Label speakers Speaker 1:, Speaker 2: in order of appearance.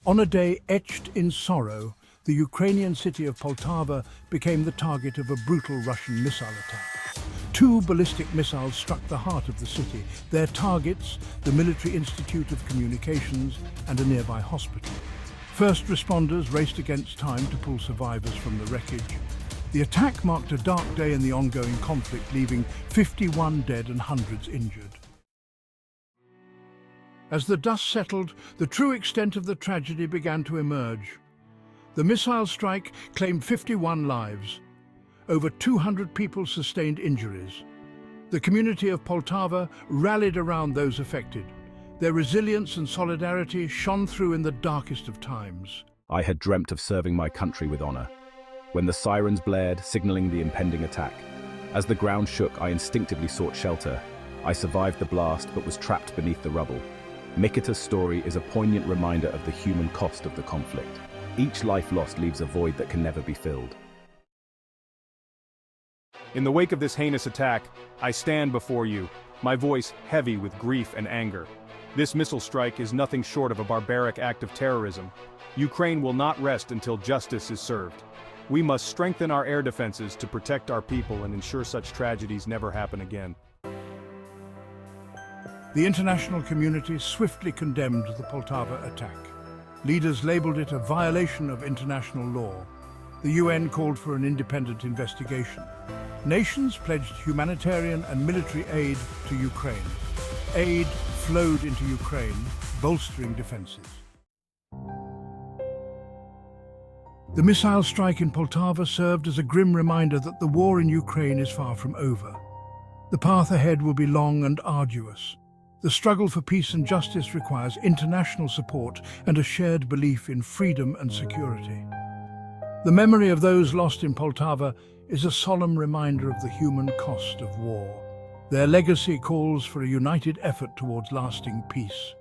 Speaker 1: On a day etched in sorrow, the Ukrainian city of Poltava became the target of a brutal Russian missile attack. Two ballistic missiles struck the heart of the city, their targets the Military Institute of Communications and a nearby hospital. First responders raced against time to pull survivors from the wreckage. The attack marked a dark day in the ongoing conflict, leaving 51 dead and hundreds injured. As the dust settled, the true extent of the tragedy began to emerge. The missile strike claimed 51 lives. Over 200 people sustained injuries. The community of Poltava rallied around those affected. Their resilience and solidarity shone through in the darkest of times.
Speaker 2: I had dreamt of serving my country with honor. When the sirens blared, signaling the impending attack. As the ground shook, I instinctively sought shelter. I survived the blast, but was trapped beneath the rubble. Mikita's story is a poignant reminder of the human cost of the conflict. Each life lost leaves a void that can never be filled.
Speaker 3: In the wake of this heinous attack, I stand before you, my voice heavy with grief and anger. This missile strike is nothing short of a barbaric act of terrorism. Ukraine will not rest until justice is served. We must strengthen our air defenses to protect our people and ensure such tragedies never happen again.
Speaker 1: The international community swiftly condemned the Poltava attack. Leaders labeled it a violation of international law. The UN called for an independent investigation. Nations pledged humanitarian and military aid to Ukraine. Aid flowed into Ukraine, bolstering defenses. The missile strike in Poltava served as a grim reminder that the war in Ukraine is far from over. The path ahead will be long and arduous. The struggle for peace and justice requires international support and a shared belief in freedom and security. The memory of those lost in Poltava is a solemn reminder of the human cost of war. Their legacy calls for a united effort towards lasting peace.